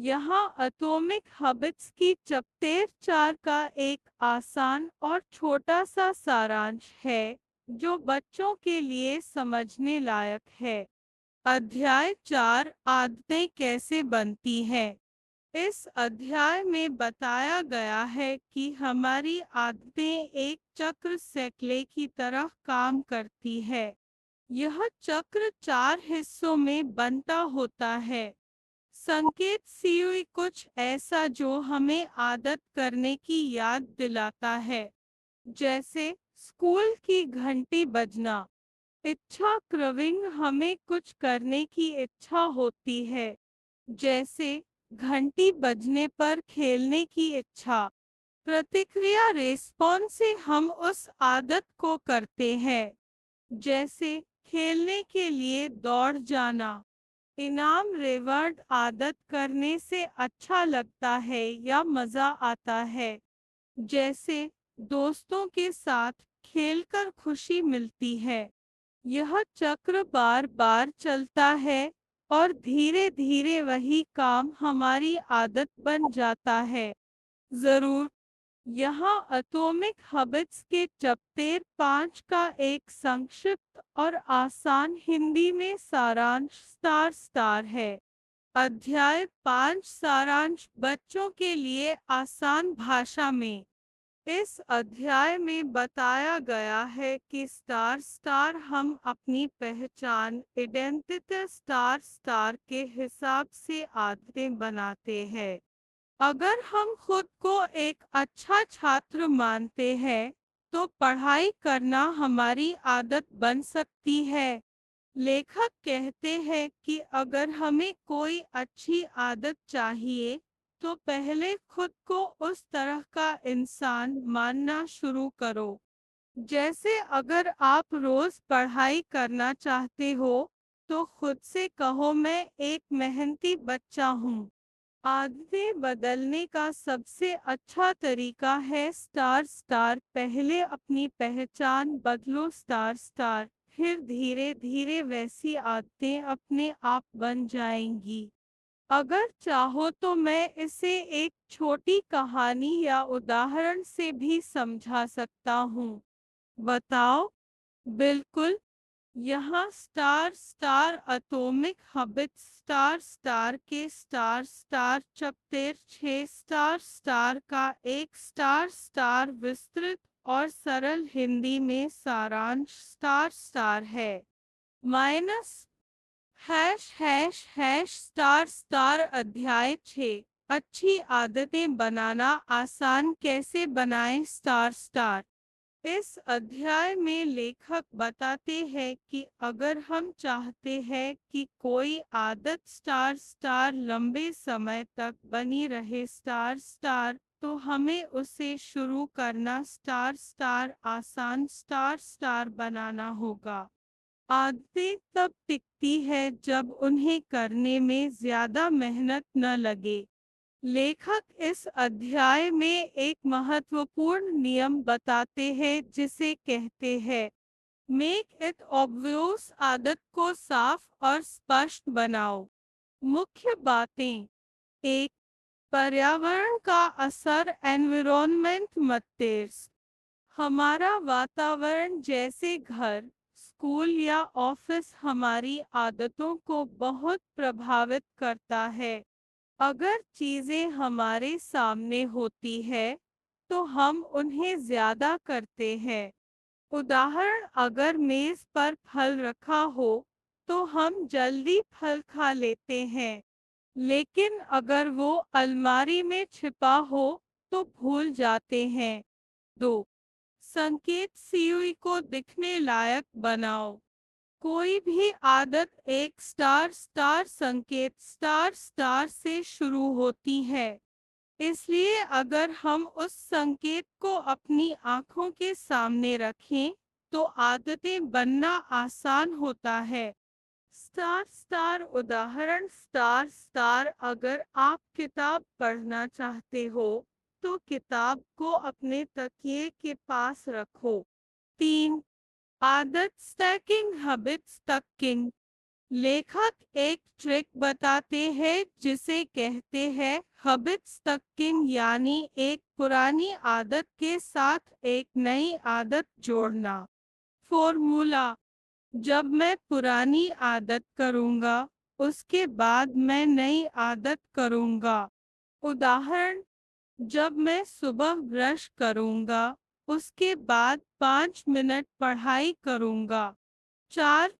यहाँ atomic habits की chapter 4 का एक आसान और छोटा सा सारांश है जो बच्चों के लिए समझने लायक है। अध्याय 4 आदतें कैसे बनती हैं। इस अध्याय में बताया गया है कि हमारी आदतें एक चक्र सैकले की तरह काम करती है। यह चक्र 4 हिस्सों में बनता होता है। संकेत सीई कुछ ऐसा जो हमें आदत करने की याद दिलाता है, जैसे स्कूल की घंटी बजना। इच्छा क्रविंग हमें कुछ करने की इच्छा होती है, जैसे घंटी बजने पर खेलने की इच्छा। प्रतिक्रिया रेस्पॉन्स से हम उस आदत को करते हैं, जैसे खेलने के लिए दौड़ जाना। इनाम रिवॉर्ड आदत करने से अच्छा लगता है या मजा आता है, जैसे दोस्तों के साथ खेलकर खुशी मिलती है। यह चक्र बार बार चलता है और धीरे धीरे वही काम हमारी आदत बन जाता है। जरूर, यहाँ एटॉमिक हैबिट्स के चैप्टर 5 का एक संक्षिप्त और आसान हिंदी में सारांश स्टार स्टार है। अध्याय 5 सारांश बच्चों के लिए आसान भाषा में। इस अध्याय में बताया गया है कि स्टार स्टार हम अपनी पहचान आइडेंटिटी स्टार स्टार के हिसाब से आदतें बनाते हैं। अगर हम खुद को एक अच्छा छात्र मानते हैं, तो पढ़ाई करना हमारी आदत बन सकती है। लेखक कहते हैं कि अगर हमें कोई अच्छी आदत चाहिए, तो पहले खुद को उस तरह का इंसान मानना शुरू करो। जैसे अगर आप रोज पढ़ाई करना चाहते हो, तो खुद से कहो मैं एक मेहनती बच्चा हूँ। आदतें बदलने का सबसे अच्छा तरीका है स्टार स्टार। पहले अपनी पहचान बदलो स्टार स्टार, फिर धीरे धीरे वैसी आदतें अपने आप बन जाएंगी। अगर चाहो तो मैं इसे एक छोटी कहानी या उदाहरण से भी समझा सकता हूँ। बताओ। बिल्कुल। यहाँ star star atomic habits star star के star star chapter 6 star star का एक स्टार स्टार विस्तृत और सरल हिंदी में सारांश स्टार स्टार है। Minus hash hash hash star star अध्याय 6 अच्छी आदतें बनाना आसान कैसे बनाएं स्टार स्टार। इस अध्याय में लेखक बताते हैं कि अगर हम चाहते हैं कि कोई आदत स्टार स्टार लंबे समय तक बनी रहे स्टार स्टार, तो हमें उसे शुरू करना स्टार स्टार आसान स्टार स्टार बनाना होगा। आदतें तब टिकती है जब उन्हें करने में ज्यादा मेहनत न लगे। लेखक इस अध्याय में एक महत्वपूर्ण नियम बताते हैं जिसे कहते हैं मेक इट ऑब्वियस। आदत को साफ और स्पष्ट बनाओ। मुख्य बातें। एक, पर्यावरण का असर एनवायरनमेंट मैटर्स। हमारा वातावरण जैसे घर, स्कूल या ऑफिस हमारी आदतों को बहुत प्रभावित करता है। अगर चीजें हमारे सामने होती है, तो हम उन्हें ज्यादा करते हैं। उदाहरण, अगर मेज पर फल रखा हो, तो हम जल्दी फल खा लेते हैं। लेकिन अगर वो अलमारी में छिपा हो, तो भूल जाते हैं। दो, संकेत सीई को दिखने लायक बनाओ। कोई भी आदत एक स्टार स्टार संकेत स्टार स्टार से शुरू होती है। इसलिए अगर हम उस संकेत को अपनी आंखों के सामने रखें, तो आदतें बनना आसान होता है। स्टार स्टार उदाहरण स्टार स्टार, अगर आप किताब पढ़ना चाहते हो, तो किताब को अपने तकिए के पास रखो। 3, आदत स्टैकिंग हैबिट स्टैकिंग। लेखक एक ट्रिक बताते हैं जिसे कहते हैं हैबिट स्टैकिंग, यानी एक पुरानी आदत के साथ एक नई आदत जोड़ना। फॉर्मूला: जब मैं पुरानी आदत करूंगा, उसके बाद मैं नई आदत करूंगा। उदाहरण: जब मैं सुबह ब्रश करूंगा, उसके बाद 5 मिनट पढ़ाई करूंगा। 4.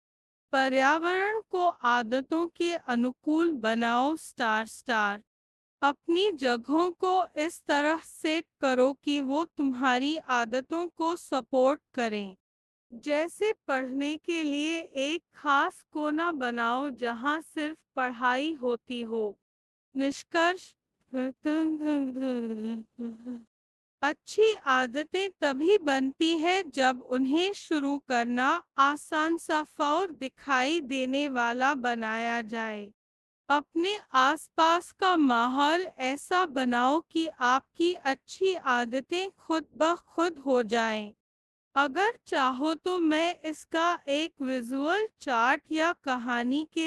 पर्यावरण को आदतों के अनुकूल बनाओ स्टार स्टार। अपनी जगहों को इस तरह सेट करो कि वो तुम्हारी आदतों को सपोर्ट करें। जैसे पढ़ने के लिए एक खास कोना बनाओ जहां सिर्फ पढ़ाई होती हो। निष्कर्ष: अच्छी आदतें तभी बनती है जब उन्हें शुरू करना आसान, साफ और दिखाई देने वाला बनाया जाए। अपने आसपास का माहौल ऐसा बनाओ कि आपकी अच्छी आदतें खुद ब खुद हो जाएं। अगर चाहो तो मैं इसका एक विजुअल चार्ट या कहानी के